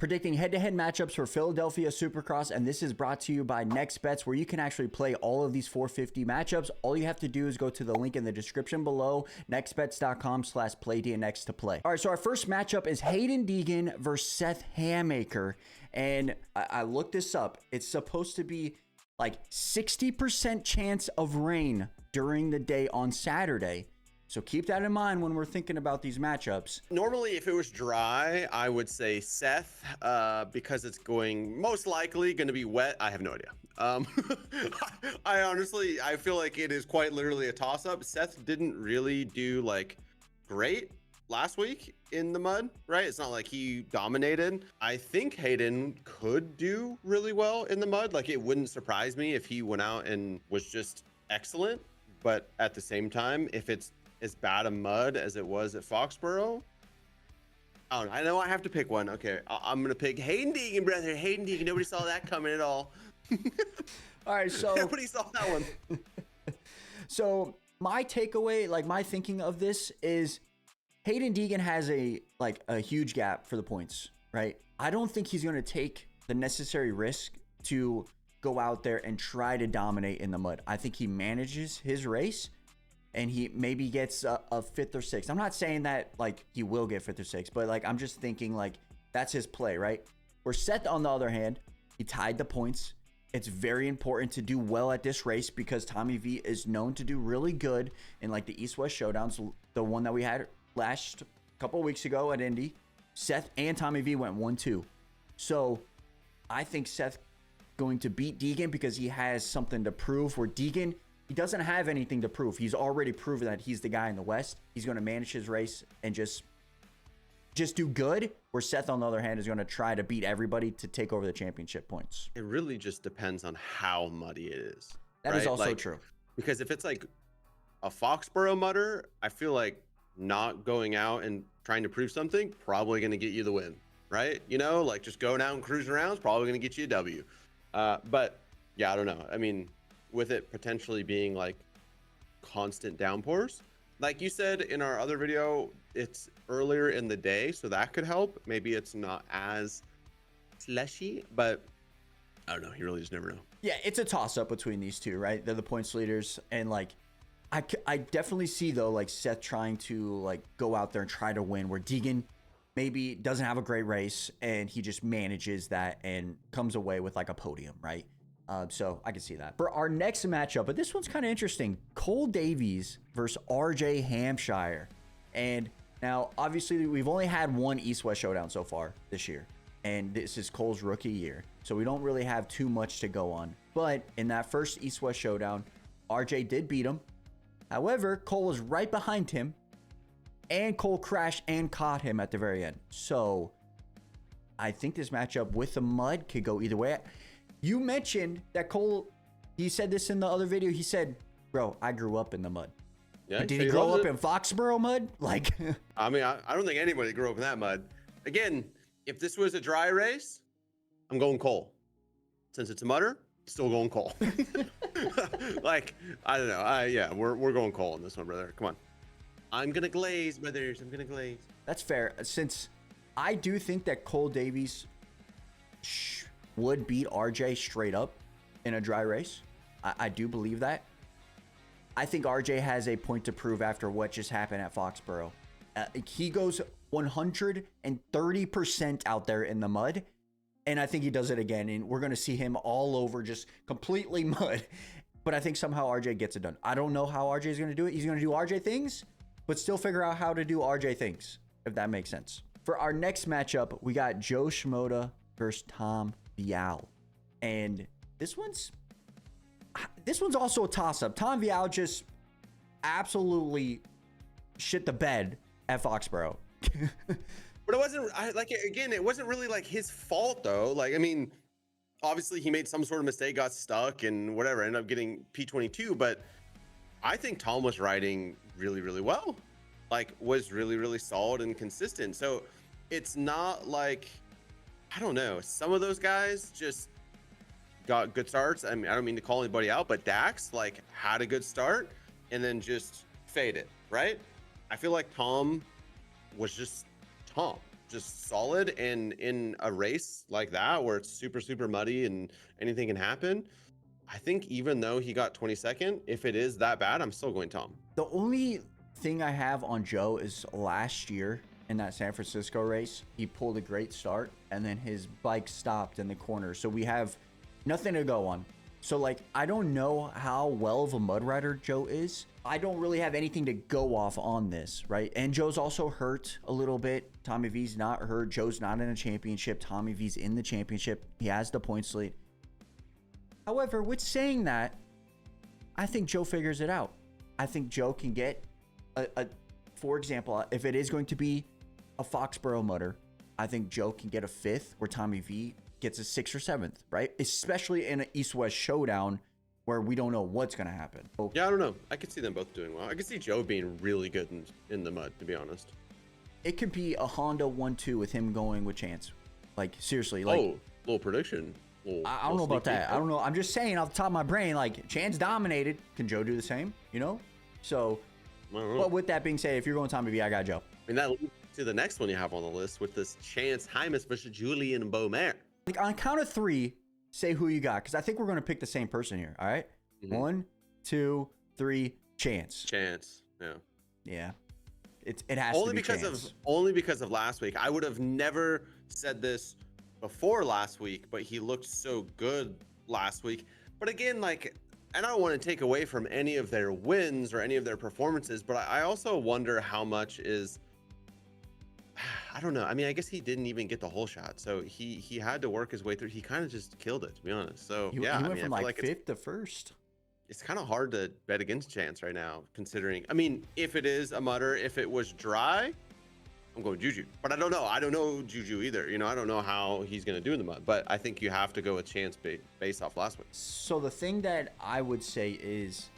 predicting head-to-head matchups for Philadelphia Supercross, and this is brought to you by NextBets, where you can actually play all of these 450 matchups. All you have to do is go to the link in the description below, nextbets.com/playdnx to play. All right, so our first matchup is Haiden Deegan versus Seth Hammaker, and I looked this up. It's supposed to be like 60% chance of rain during the day on Saturday. So keep that in mind when we're thinking about these matchups. Normally, if it was dry, I would say Seth, because it's most likely going to be wet. I have no idea. I feel like it is quite literally a toss-up. Seth didn't really do like great last week in the mud, right? It's not like he dominated. I think Haiden could do really well in the mud. Like, it wouldn't surprise me if he went out and was just excellent. But at the same time, if it's as bad a mud as it was at Foxborough, I don't know. I know I have to pick one. Okay, I'm gonna pick Haiden Deegan, brother. Haiden Deegan. Nobody saw that coming at all. All right, so nobody saw that one. So my takeaway, like my thinking of this, is Haiden Deegan has a huge gap for the points, right? I don't think he's gonna take the necessary risk to go out there and try to dominate in the mud. I think he manages his race, and he maybe gets a fifth or sixth. I'm not saying that like he will get fifth or sixth, but like I'm just thinking like that's his play, right? Where Seth, on the other hand, he tied the points. It's very important to do well at this race because Tommy V is known to do really good in like the East-West showdowns. The one that we had last couple of weeks ago at Indy, Seth and Tommy V went 1-2. So I think Seth going to beat Deegan because he has something to prove, where Deegan, he doesn't have anything to prove. He's already proven that he's the guy in the West. He's going to manage his race and just do good, where Seth, on the other hand, is going to try to beat everybody to take over the championship points. It really just depends on how muddy it is. That is also true. Because if it's like a Foxborough mudder, I feel like not going out and trying to prove something probably going to get you the win, right? You know, like just going out and cruising around is probably going to get you a W. But yeah, I don't know. I mean, with it potentially being like constant downpours, like you said in our other video, it's earlier in the day, so that could help. Maybe it's not as slushy, but I don't know. You really just never know. Yeah, it's a toss-up between these two, right? They're the points leaders, and like I definitely see though like Seth trying to like go out there and try to win, where Deegan maybe doesn't have a great race and he just manages that and comes away with like a podium, right? So I can see that. For our next matchup, but this one's kind of interesting, Cole Davies versus RJ Hampshire. And now, obviously, we've only had one East-West showdown so far this year, and this is Cole's rookie year, so we don't really have too much to go on. But in that first East-West showdown, RJ did beat him. However, Cole was right behind him, and Cole crashed and caught him at the very end. So I think this matchup with the mud could go either way. You mentioned that Cole, he said this in the other video. He said, bro, I grew up in the mud. Yeah, did he grow up in Foxborough mud? Like, I mean, I don't think anybody grew up in that mud. Again, if this was a dry race, I'm going Cole. Since it's a mudder, still going Cole. Like, I don't know. Yeah, we're going Cole in this one, brother. Come on. I'm going to glaze, brothers. I'm going to glaze. That's fair. Since I do think that Cole Davies would beat RJ straight up in a dry race. I do believe that. I think RJ has a point to prove after what just happened at Foxborough. He goes 130% out there in the mud, and I think he does it again, and we're going to see him all over just completely mud. But I think somehow RJ gets it done. I don't know how RJ is going to do it. He's going to do RJ things, but still figure out how to do RJ things, if that makes sense. For our next matchup, we got Joe Shimoda versus Tom Vialle. And this one's also a toss-up. Tom Vialle just absolutely shit the bed at Foxborough. But it wasn't, again, it wasn't really like his fault though. Like, I mean, obviously he made some sort of mistake, got stuck and whatever, ended up getting P22, but I think Tom was riding really, really well. Like, was really, really solid and consistent. So it's not like, I don't know, some of those guys just got good starts. I mean, I don't mean to call anybody out, but Dax like had a good start and then just faded, right? I feel like Tom was just Tom. just solid. And in a race like that, where it's super, super muddy and anything can happen, I think even though he got 22nd, if it is that bad, I'm still going Tom. The only thing I have on Joe is last year in that San Francisco race, he pulled a great start and then his bike stopped in the corner. So we have nothing to go on. So like, I don't know how well of a mud rider Joe is. I don't really have anything to go off on this, right? And Joe's also hurt a little bit. Tommy V's not hurt. Joe's not in a championship. Tommy V's in the championship. He has the points lead. However, with saying that, I think Joe figures it out. I think Joe can get for example, if it is going to be a Foxborough mudder, I think Joe can get a 5th where Tommy V gets a 6th or 7th, right? Especially in an East-West showdown where we don't know what's going to happen. Yeah, I don't know. I could see them both doing well. I could see Joe being really good in the mud, to be honest. It could be a Honda 1-2 with him going with Chance. Like, seriously. Like, little prediction. I don't know about that. I don't know. I'm just saying off the top of my brain, like, Chance dominated. Can Joe do the same? You know? So, but with that being said, if you're going Tommy V, I got Joe. And that leads to the next one you have on the list with this Chance Hymas versus Julien and Beaumer. Like, on count of 3, say who you got, because I think we're going to pick the same person here. All right? 1, 2, 3, Chance. Chance. Yeah. Yeah. It has to be Chance. Only because of last week. I would have never said this before last week, but he looked so good last week. But again, like, and I don't want to take away from any of their wins or any of their performances, but I also wonder how much is, I don't know. I mean, I guess he didn't even get the whole shot, so he had to work his way through. He kind of just killed it, to be honest. So he went from like 5th to 1st. It's kind of hard to bet against Chance right now, considering, I mean, if it is a mudder, if it was dry, I'm going Juju. But I don't know. I don't know Juju either. You know, I don't know how he's going to do in the mud. But I think you have to go with Chance based off last week. So the thing that I would say is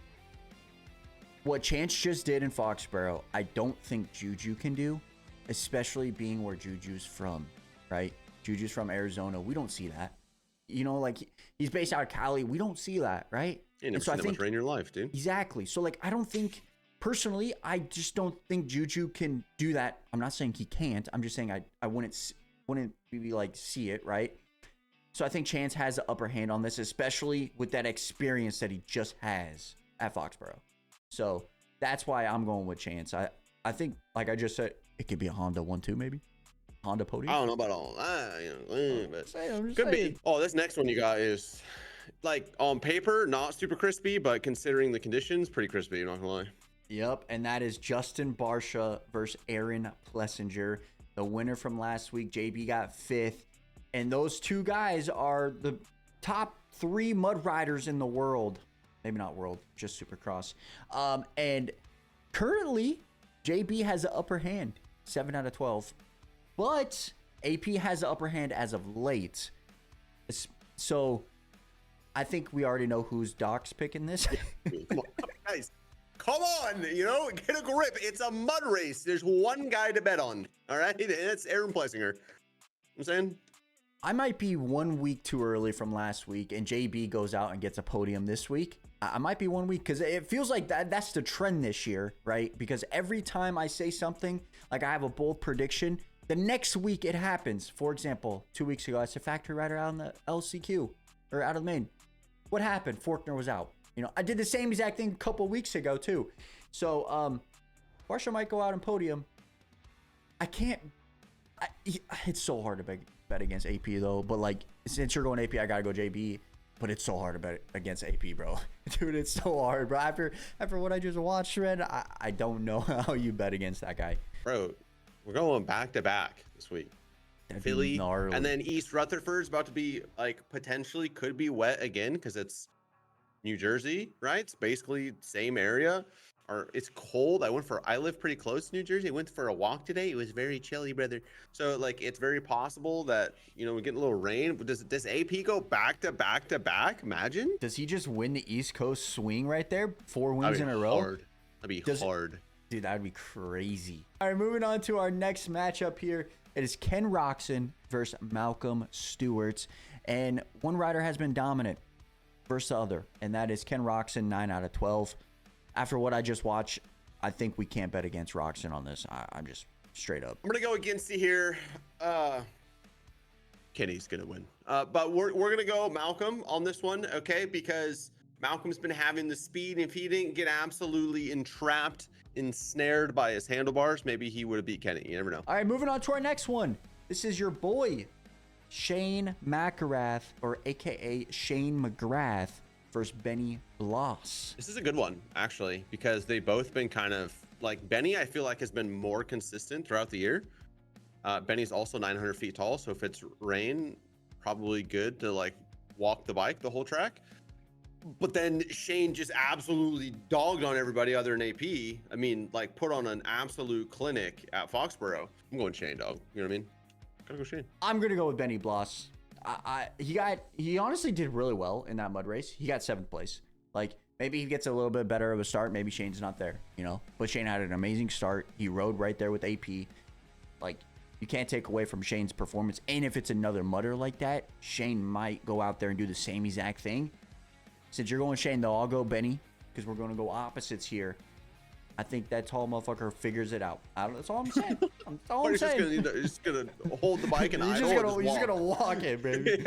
what Chance just did in Foxborough, I don't think Juju can do, especially being where Juju's from, right? Juju's from Arizona. We don't see that. You know, like, he's based out of Cali. We don't see that, right? You never seen that much rain in your life, dude. Exactly. So, like, I don't think... Personally, I just don't think Juju can do that. I'm not saying he can't. I'm just saying I wouldn't be like see it, right? So I think Chance has the upper hand on this, especially with that experience that he just has at Foxborough. So that's why I'm going with Chance. I think, like I just said, it could be a Honda 1-2 maybe. Honda podium. I don't know about all that, you know, but could be. Oh, this next one you got is, like, on paper, not super crispy, but considering the conditions, pretty crispy, you're not gonna lie. Yep, and that is Justin Barcia versus Aaron Plessinger. The winner from last week, JB got 5th. And those two guys are the top 3 mud riders in the world. Maybe not world, just Supercross. And currently, JB has the upper hand, 7 out of 12. But AP has the upper hand as of late. So I think we already know who's Doc's picking this. Come on, guys. Come on, you know, get a grip. It's a mud race. There's one guy to bet on, all right? And it's Aaron Plessinger. I'm saying? I might be 1 week too early from last week, and JB goes out and gets a podium this week. I might be 1 week, because it feels like that's the trend this year, right? Because every time I say something, like I have a bold prediction, the next week it happens. For example, 2 weeks ago, I said factory rider out on the LCQ, or out of the main. What happened? Faulkner was out. You know, I did the same exact thing a couple weeks ago too. So, Barcia might go out and podium. I can't. It's so hard to bet against AP though. But like, since you're going AP, I gotta go JB. But it's so hard to bet against AP, bro. Dude, it's so hard, bro. After what I just watched, man, I don't know how you bet against that guy. Bro, we're going back to back this week. Philly, and then East Rutherford's about to be, like, potentially could be wet again because it's New Jersey, right? It's basically same area. Or it's cold. I live pretty close to New Jersey. I went for a walk today. It was very chilly, brother. So, like, it's very possible that, you know, we get a little rain. Does AP go back to back to back? Imagine. Does he just win the East Coast swing right there? 4 wins in a row? Hard. That'd be hard. Dude, that'd be crazy. All right, moving on to our next matchup here. It is Ken Roczen versus Malcolm Stewart. And one rider has been dominant versus the other, and that is Ken Roczen, 9 out of 12. After what I just watched, I think we can't bet against Roczen on this. straight up. I'm gonna go against you here. Kenny's gonna win, but we're gonna go Malcolm on this one, okay? Because Malcolm's been having the speed, and if he didn't get absolutely entrapped, ensnared by his handlebars, maybe he would have beat Kenny. You never know. All right, moving on to our next one. This is your boy, Shane McElrath, or AKA Shane McGrath, versus Benny Bloss. This is a good one, actually, because they've both been kind of like Benny, I feel like, has been more consistent throughout the year. Benny's also 900 feet tall, so if it's rain, probably good to like walk the bike the whole track. But then Shane just absolutely dogged on everybody other than AP. I mean, like put on an absolute clinic at Foxborough. I'm going Shane, dog. You know what I mean? Gotta go Shane. I'm gonna go with Benny Bloss. He honestly did really well in that mud race. He got 7th place. Like maybe he gets a little bit better of a start. Maybe Shane's not there, you know. But Shane had an amazing start. He rode right there with AP. Like you can't take away from Shane's performance. And if it's another mudder like that, Shane might go out there and do the same exact thing. Since you're going Shane, though, I'll go Benny because we're going to go opposites here. I think that tall motherfucker figures it out. That's all I'm saying. That's all I'm saying. You're just gonna hold the bike and he's just gonna walk it, baby.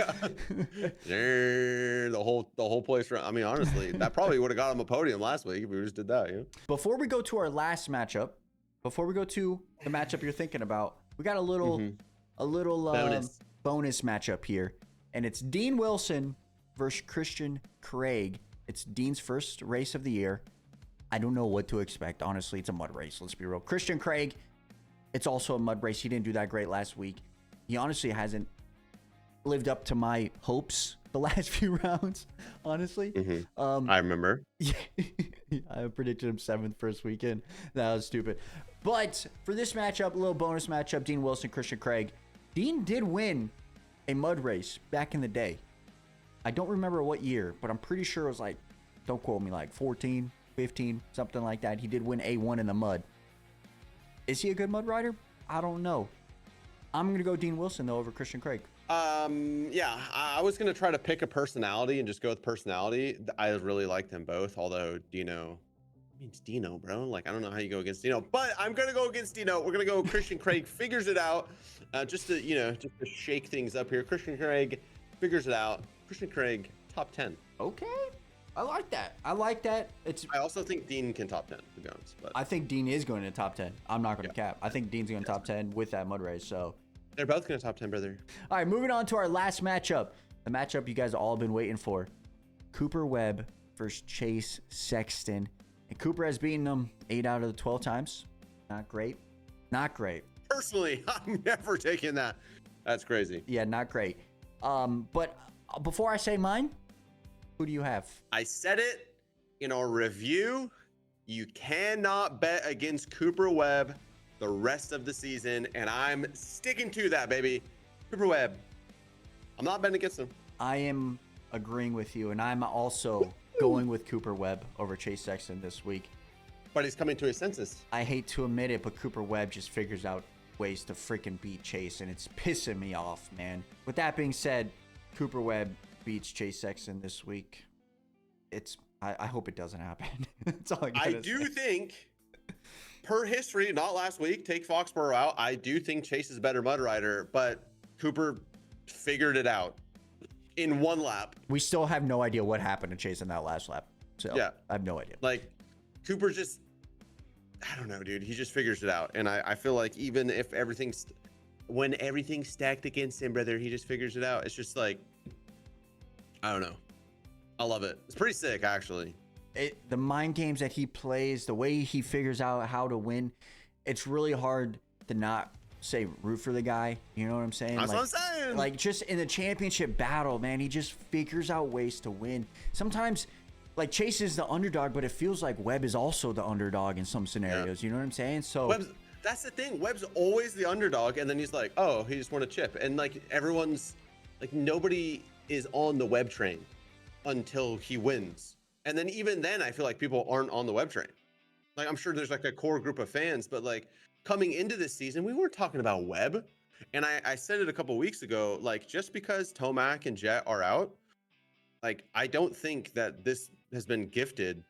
The whole place. I mean, honestly, that probably would have got him a podium last week if we just did that. Yeah. Before we go to our last matchup, before we go to the matchup you're thinking about, we got a little bonus matchup here, and it's Dean Wilson versus Christian Craig. It's Dean's first race of the year. I don't know what to expect. Honestly, it's a mud race. Let's be real. Christian Craig, it's also a mud race. He didn't do that great last week. He honestly hasn't lived up to my hopes the last few rounds, honestly. I remember. Yeah, I predicted him 7th first weekend. That was stupid. But for this matchup, a little bonus matchup, Dean Wilson, Christian Craig. Dean did win a mud race back in the day. I don't remember what year, but I'm pretty sure it was like, don't quote me, like 14, 15, something like that. He did win A1 in the mud. Is he a good mud rider? I don't know. I'm going to go Dean Wilson, though, over Christian Craig. Yeah, I was going to try to pick a personality and just go with personality. I really like them both, although Dino, I mean, it's Dino, bro. Like, I don't know how you go against Dino, but I'm going to go against Dino. We're going to go Christian Craig figures it out. Just to shake things up here. Christian Craig figures it out. Christian Craig, top 10. Okay. I like that. I also think Dean can top 10, to be honest. But I think Dean is going to top 10. I'm not going to cap. I think Dean's going to top 10 with that mud race. So they're both going to top 10, brother. All right, moving on to our last matchup. The matchup you guys have all been waiting for. Cooper Webb versus Chase Sexton. And Cooper has beaten him 8 out of the 12 times. Not great. Not great. Personally, I'm never taking that. That's crazy. Yeah, not great. But before I say mine, who do you have? I said it in our review. You cannot bet against Cooper Webb the rest of the season, and I'm sticking to that, baby. Cooper Webb. I'm not betting against him. I am agreeing with you, and I'm also going with Cooper Webb over Chase Sexton this week. But he's coming to his senses. I hate to admit it, but Cooper Webb just figures out ways to freaking beat Chase, and it's pissing me off, man. With that being said, Cooper Webb beats Chase Sexton this week. I hope it doesn't happen. That's all I do think, per history, not last week, take Foxborough out. I do think Chase is a better mud rider, but Cooper figured it out in one lap. We still have no idea what happened to Chase in that last lap. So yeah, I have no idea. Like Cooper just, I don't know, dude. He just figures it out. And I feel like even if when everything's stacked against him, brother, he just figures it out. It's just like, I don't know. I love it. It's pretty sick, actually. The mind games that he plays, the way he figures out how to win, it's really hard to not say root for the guy. You know what I'm saying? That's what I'm saying. Like just in the championship battle, man, he just figures out ways to win. Sometimes, like Chase is the underdog, but it feels like Webb is also the underdog in some scenarios. Yeah. You know what I'm saying? So that's the thing. Webb's always the underdog, and then he's like, oh, he just won a chip, and like everyone's like, nobody is on the Webb train until he wins. And then even then, I feel like people aren't on the Webb train. Like, I'm sure there's like a core group of fans, but like coming into this season, we weren't talking about Webb. And I said it a couple weeks ago, like just because Tomac and Jet are out, like I don't think that this has been gifted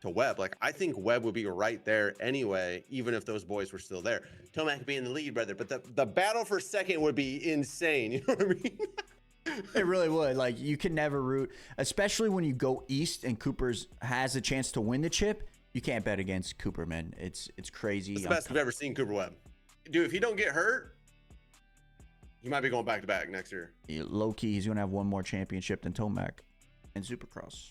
to Webb. Like, I think Webb would be right there anyway, even if those boys were still there. Tomac would be in the lead, brother. But the battle for second would be insane. You know what I mean? It really would. Like, you can never root, especially when you go east and Cooper's has a chance to win the chip. You can't bet against Cooper, man. It's crazy. It's the best we've ever seen Cooper Webb. Dude, if he don't get hurt, he might be going back to back next year. Low key, he's gonna have one more championship than Tomac in Supercross.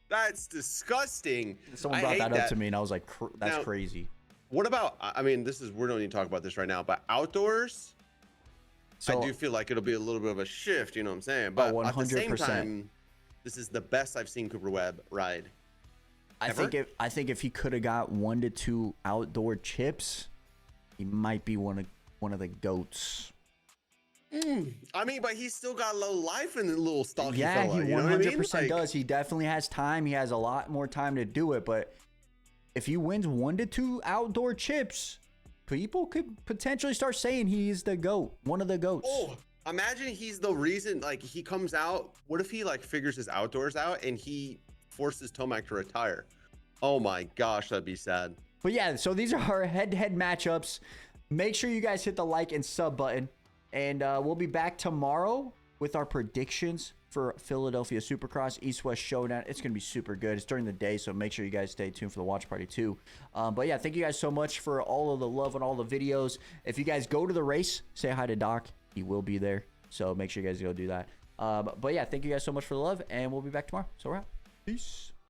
That's disgusting. Someone brought that up to me, and I was like, "That's crazy." What about? I mean, we don't need to talk about this right now, but outdoors, so, I do feel like it'll be a little bit of a shift. You know what I'm saying? But 100%. At the same time, this is the best I've seen Cooper Webb ride. I think if he could have got 1 to 2 outdoor chips, he might be one of the GOATs. I mean, but he's still got low life in the little stocky yeah, fella. He 100% does. He definitely has time. He has a lot more time to do it. But if he wins 1 to 2 outdoor chips, people could potentially start saying he's the GOAT, one of the GOATs. Oh, imagine he's the reason. Like, he comes out. What if he like figures his outdoors out and he forces Tomac to retire? Oh my gosh, that'd be sad. But yeah, so these are our head-to-head matchups. Make sure you guys hit the like and sub button. And we'll be back tomorrow with our predictions for Philadelphia Supercross East-West Showdown. It's going to be super good. It's during the day, so make sure you guys stay tuned for the watch party too. But yeah, thank you guys so much for all of the love and all the videos. If you guys go to the race, say hi to Doc. He will be there, so make sure you guys go do that. But yeah, thank you guys so much for the love, and we'll be back tomorrow. So we're out. Peace.